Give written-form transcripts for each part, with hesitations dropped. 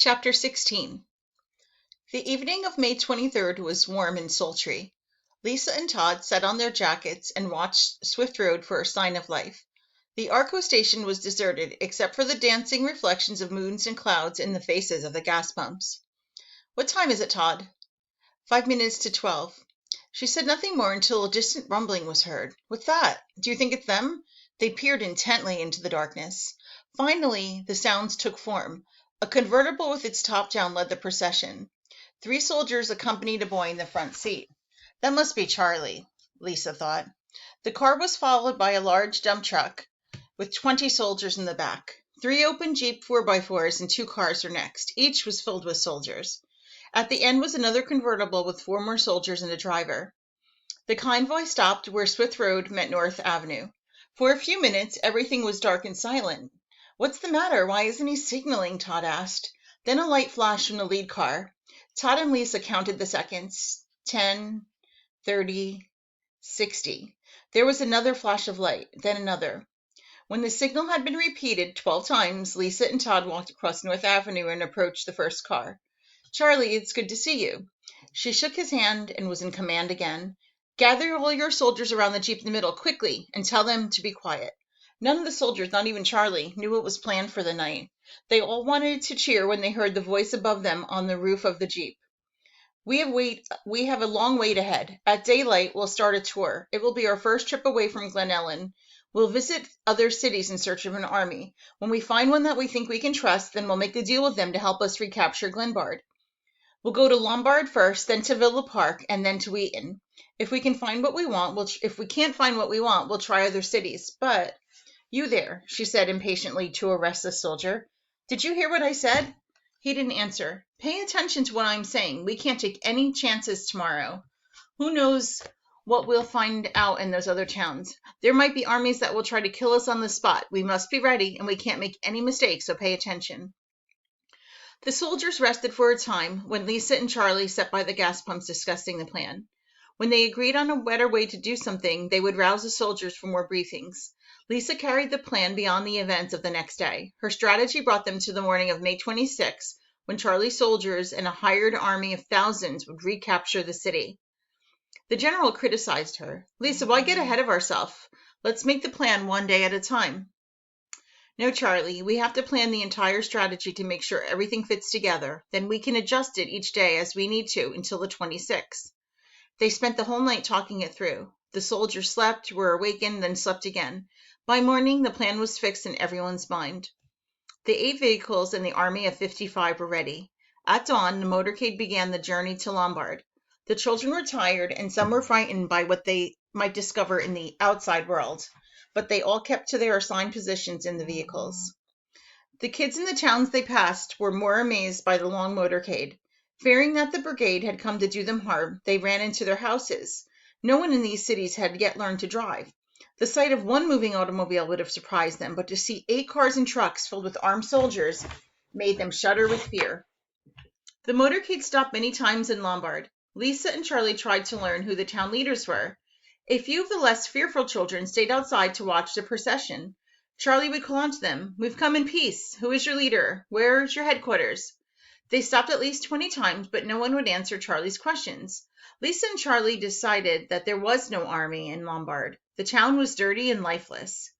Chapter 16. The evening of May 23rd was warm and sultry. Lisa and Todd sat on their jackets and watched Swift Road for a sign of life. The Arco station was deserted, except for the dancing reflections of moons and clouds in the faces of the gas pumps. "What time is it, Todd?" 5 minutes to 12. She said nothing more until a distant rumbling was heard. "What's that? Do you think it's them?" They peered intently into the darkness. Finally, the sounds took form. A convertible with its top down led the procession. 3 soldiers accompanied a boy in the front seat. That must be Charlie, Lisa thought. The car was followed by a large dump truck with 20 soldiers in the back. 3 open Jeep 4x4s and 2 cars were next. Each was filled with soldiers. At the end was another convertible with 4 more soldiers and a driver. The convoy stopped where Swift Road met North Avenue. For a few minutes, everything was dark and silent. "What's the matter? Why isn't he signaling?" Todd asked. Then a light flashed from the lead car. Todd and Lisa counted the seconds. 10, 30, 60. There was another flash of light, then another. When the signal had been repeated 12 times, Lisa and Todd walked across North Avenue and approached the first car. "Charlie, it's good to see you." She shook his hand and was in command again. "Gather all your soldiers around the Jeep in the middle, quickly, and tell them to be quiet." None of the soldiers, not even Charlie, knew what was planned for the night. They all wanted to cheer when they heard the voice above them on the roof of the Jeep. We have a long wait ahead. At daylight, we'll start a tour. It will be our first trip away from Glen Ellen. We'll visit other cities in search of an army. When we find one that we think we can trust, then we'll make a deal with them to help us recapture Glenbard. We'll go to Lombard first, then to Villa Park, and then to Wheaton. If we can't find what we want, we'll try other cities. But "You there," she said impatiently to a restless soldier. "Did you hear what I said?" He didn't answer. "Pay attention to what I'm saying. We can't take any chances tomorrow. Who knows what we'll find out in those other towns? There might be armies that will try to kill us on the spot. We must be ready, and we can't make any mistakes, so pay attention." The soldiers rested for a time when Lisa and Charlie sat by the gas pumps discussing the plan. When they agreed on a better way to do something, they would rouse the soldiers for more briefings. Lisa carried the plan beyond the events of the next day. Her strategy brought them to the morning of May 26, when Charlie's soldiers and a hired army of thousands would recapture the city. The general criticized her. "Lisa, why get ahead of ourselves? Let's make the plan one day at a time." "No, Charlie, we have to plan the entire strategy to make sure everything fits together. Then we can adjust it each day as we need to until the 26th. They spent the whole night talking it through. The soldiers slept, were awakened, then slept again. By morning, the plan was fixed in everyone's mind. The 8 vehicles and the army of 55 were ready. At dawn, the motorcade began the journey to Lombard. The children were tired, and some were frightened by what they might discover in the outside world, but they all kept to their assigned positions in the vehicles. The kids in the towns they passed were more amazed by the long motorcade. Fearing that the brigade had come to do them harm, they ran into their houses. No one in these cities had yet learned to drive. The sight of one moving automobile would have surprised them, but to see 8 cars and trucks filled with armed soldiers made them shudder with fear. The motorcade stopped many times in Lombard. Lisa and Charlie tried to learn who the town leaders were. A few of the less fearful children stayed outside to watch the procession. Charlie would call out to them, "We've come in peace. Who is your leader? Where is your headquarters?" They stopped at least 20 times, but no one would answer Charlie's questions. Lisa and Charlie decided that there was no army in Lombard. The town was dirty and lifeless.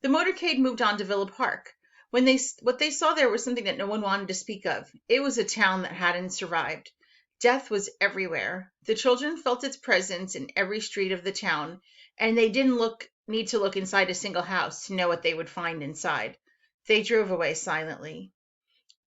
The motorcade moved on to Villa Park. What they saw there was something that no one wanted to speak of. It was a town that hadn't survived. Death was everywhere. The children felt its presence in every street of the town, and they didn't need to look inside a single house to know what they would find inside. They drove away silently.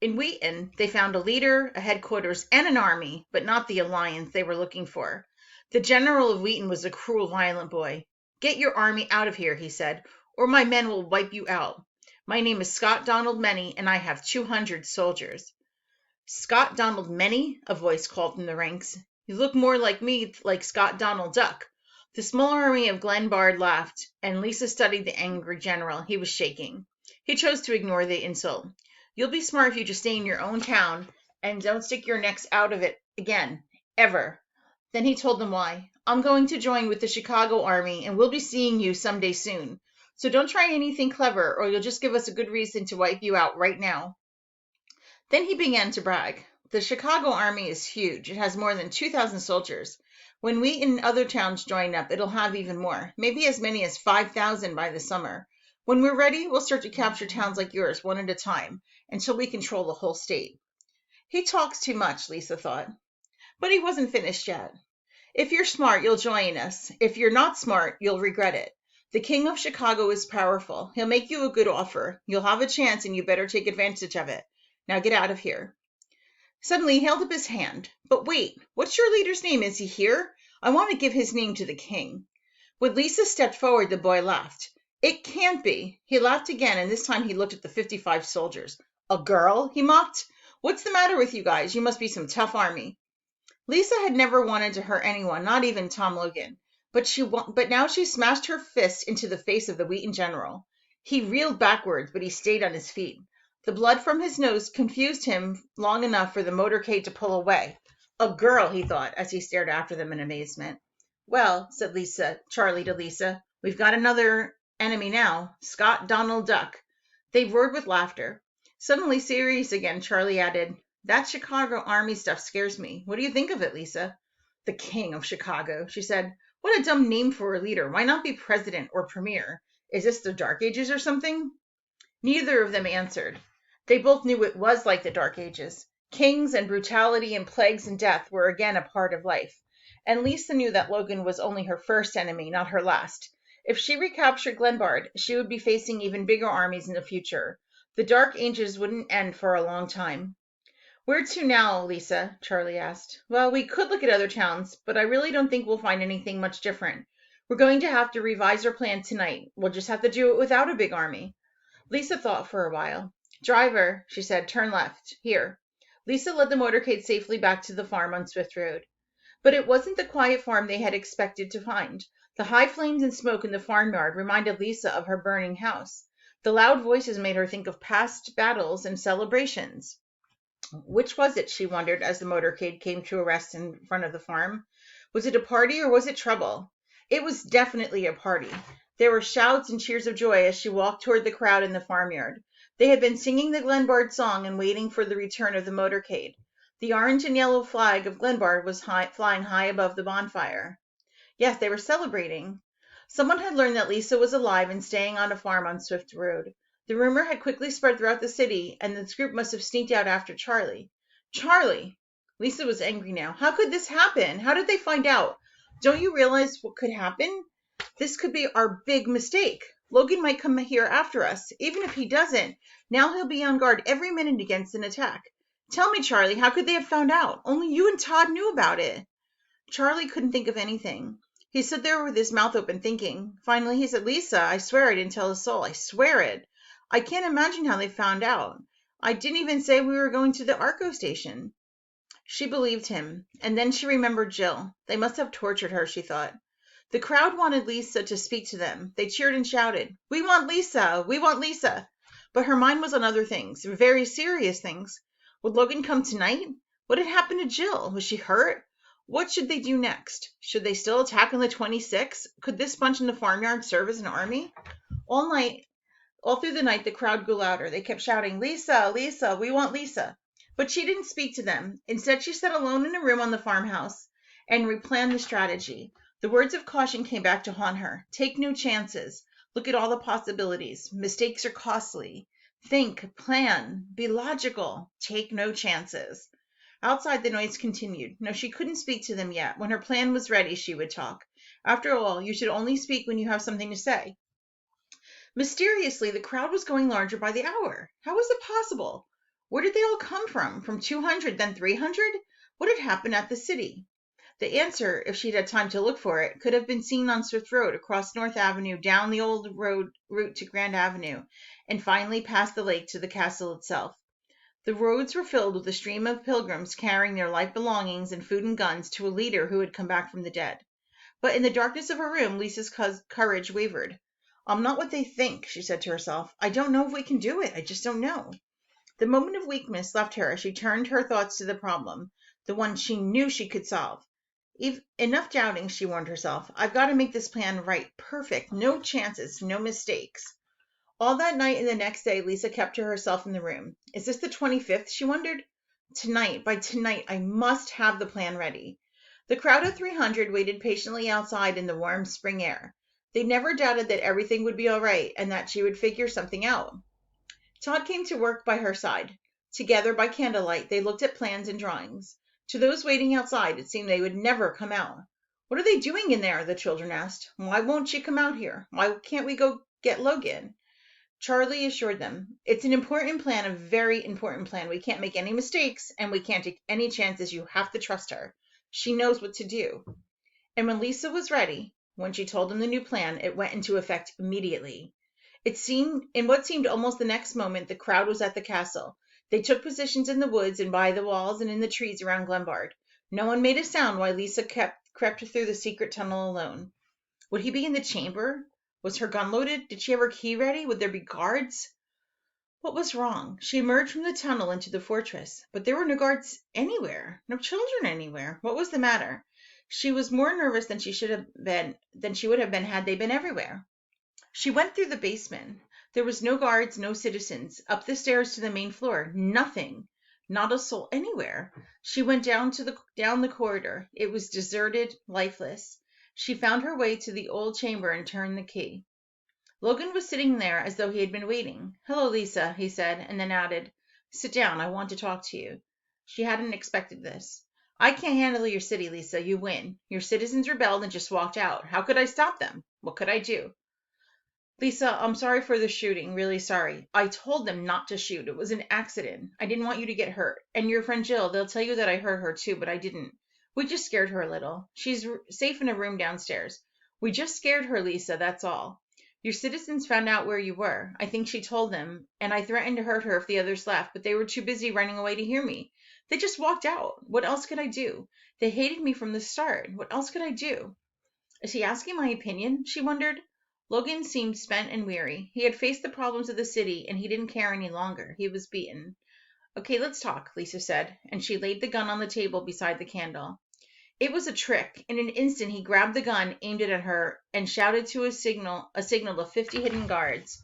In Wheaton, they found a leader, a headquarters, and an army, but not the alliance they were looking for. The general of Wheaton was a cruel, violent boy. "Get your army out of here," he said, "or my men will wipe you out. My name is Scott Donald Many, and I have 200 soldiers." "Scott Donald Many?" a voice called from the ranks. "You look more like me, like Scott Donald Duck." The small army of Glenbard laughed, and Lisa studied the angry general. He was shaking. He chose to ignore the insult. "You'll be smart if you just stay in your own town and don't stick your necks out of it again, ever." Then he told them why. "I'm going to join with the Chicago Army, and we'll be seeing you someday soon. So don't try anything clever, or you'll just give us a good reason to wipe you out right now." Then he began to brag. The Chicago Army is huge. It has more than 2,000 soldiers. When we in other towns join up, it'll have even more, maybe as many as 5,000 by the summer. When we're ready, we'll start to capture towns like yours one at a time until we control the whole state. He talks too much, Lisa thought. But he wasn't finished yet. If you're smart, you'll join us. If you're not smart, you'll regret it. The King of Chicago is powerful. He'll make you a good offer. You'll have a chance and you better take advantage of it. Now get out of here. Suddenly he held up his hand. But wait, what's your leader's name? Is he here? I want to give his name to the king. When Lisa stepped forward, the boy laughed. It can't be. He laughed again, and this time he looked at the 55 soldiers. A girl? He mocked. What's the matter with you guys? You must be some tough army. Lisa had never wanted to hurt anyone, not even Tom Logan. But now she smashed her fist into the face of the Wheaton general. He reeled backwards, but he stayed on his feet. The blood from his nose confused him long enough for the motorcade to pull away. A girl, he thought, as he stared after them in amazement. Well, said Charlie to Lisa, we've got another enemy now, Scott Donald Duck. They roared with laughter. Suddenly serious again, Charlie added, that Chicago Army stuff scares me. What do you think of it, Lisa? The King of Chicago, she said. What a dumb name for a leader. Why not be president or premier? Is this the Dark Ages or something? Neither of them answered. They both knew it was like the Dark Ages. Kings and brutality and plagues and death were again a part of life. And Lisa knew that Logan was only her first enemy, not her last. If she recaptured Glenbard, she would be facing even bigger armies in the future. The Dark Ages wouldn't end for a long time. Where to now, Lisa? Charlie asked. Well, we could look at other towns, but I really don't think we'll find anything much different. We're going to have to revise our plan tonight. We'll just have to do it without a big army. Lisa thought for a while. Driver, she said, turn left. Here. Lisa led the motorcade safely back to the farm on Swift Road. But it wasn't the quiet farm they had expected to find. The high flames and smoke in the farmyard reminded Lisa of her burning house. The loud voices made her think of past battles and celebrations. Which was it, she wondered, as the motorcade came to a rest in front of the farm. Was it a party or was it trouble? It was definitely a party. There were shouts and cheers of joy as she walked toward the crowd in the farmyard. They had been singing the Glenbard song and waiting for the return of the motorcade. The orange and yellow flag of Glenbard was flying high above the bonfire. Yes, they were celebrating. Someone had learned that Lisa was alive and staying on a farm on Swift Road. The rumor had quickly spread throughout the city, and this group must have sneaked out after Charlie. Charlie! Lisa was angry now. How could this happen? How did they find out? Don't you realize what could happen? This could be our big mistake. Logan might come here after us. Even if he doesn't, now he'll be on guard every minute against an attack. Tell me, Charlie, how could they have found out? Only you and Todd knew about it. Charlie couldn't think of anything. He stood there with his mouth open thinking. Finally, he said, Lisa, I swear I didn't tell a soul. I swear it. I can't imagine how they found out. I didn't even say we were going to the Arco station. She believed him, and then she remembered Jill. They must have tortured her, she thought. The crowd wanted Lisa to speak to them. They cheered and shouted, We want Lisa! We want Lisa! But her mind was on other things, very serious things. Would Logan come tonight? What had happened to Jill? Was she hurt? What should they do next? Should they still attack on the 26th? Could this bunch in the farmyard serve as an army? All through the night, the crowd grew louder. They kept shouting, Lisa, Lisa, we want Lisa. But she didn't speak to them. Instead, she sat alone in a room on the farmhouse and replanned the strategy. The words of caution came back to haunt her. Take no chances. Look at all the possibilities. Mistakes are costly. Think, plan, be logical. Take no chances. Outside, the noise continued. No, she couldn't speak to them yet. When her plan was ready, she would talk. After all, you should only speak when you have something to say. Mysteriously, the crowd was growing larger by the hour. How was it possible? Where did they all come from? From 200, then 300? What had happened at the city? The answer, if she'd had time to look for it, could have been seen on Swift Road, across North Avenue, down the old route to Grand Avenue, and finally past the lake to the castle itself. The roads were filled with a stream of pilgrims carrying their life belongings and food and guns to a leader who had come back from the dead. But in the darkness of her room, Lisa's courage wavered. I'm not what they think, she said to herself. I don't know if we can do it. I just don't know. The moment of weakness left her as she turned her thoughts to the problem, the one she knew she could solve. Enough doubting, she warned herself. I've got to make this plan right, perfect, no chances, no mistakes. All that night and the next day, Lisa kept to herself in the room. Is this the 25th? She wondered. By tonight, I must have the plan ready. The crowd of 300 waited patiently outside in the warm spring air. They never doubted that everything would be all right and that she would figure something out. Todd came to work by her side. Together, by candlelight, they looked at plans and drawings. To those waiting outside, it seemed they would never come out. What are they doing in there? The children asked. Why won't she come out here? Why can't we go get Logan? Charlie assured them, it's an important plan, a very important plan. We can't make any mistakes, and we can't take any chances. You have to trust her. She knows what to do. And when Lisa was ready, when she told them the new plan, it went into effect immediately. In what seemed almost the next moment, the crowd was at the castle. They took positions in the woods and by the walls and in the trees around Glenbard. No one made a sound while Lisa crept through the secret tunnel alone. Would he be in the chamber? Was her gun loaded? Did she have her key ready? Would there be guards? What was wrong? She emerged from the tunnel into the fortress, but there were no guards anywhere, no children anywhere. What was the matter? She was more nervous than she would have been had they been everywhere. She went through the basement. There was no guards, no citizens. Up the stairs to the main floor, nothing. Not a soul anywhere. She went down the corridor. It was deserted, lifeless. She found her way to the old chamber and turned the key. Logan was sitting there as though he had been waiting. Hello, Lisa, he said, and then added, sit down, I want to talk to you. She hadn't expected this. I can't handle your city, Lisa. You win. Your citizens rebelled and just walked out. How could I stop them? What could I do? Lisa, I'm sorry for the shooting. Really sorry. I told them not to shoot. It was an accident. I didn't want you to get hurt. And your friend Jill, they'll tell you that I hurt her too, but I didn't. We just scared her a little. She's safe in a room downstairs. We just scared her, Lisa, that's all. Your citizens found out where you were. I think she told them, and I threatened to hurt her if the others left, but they were too busy running away to hear me. They just walked out. What else could I do? They hated me from the start. What else could I do? Is he asking my opinion? She wondered. Logan seemed spent and weary. He had faced the problems of the city, and he didn't care any longer. He was beaten. Okay, let's talk, Lisa said, and she laid the gun on the table beside the candle. It was a trick. In an instant, he grabbed the gun, aimed it at her, and shouted to a signal of 50 hidden guards,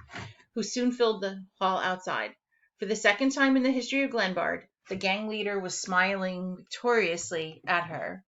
who soon filled the hall outside. For the second time in the history of Glenbard, the gang leader was smiling victoriously at her.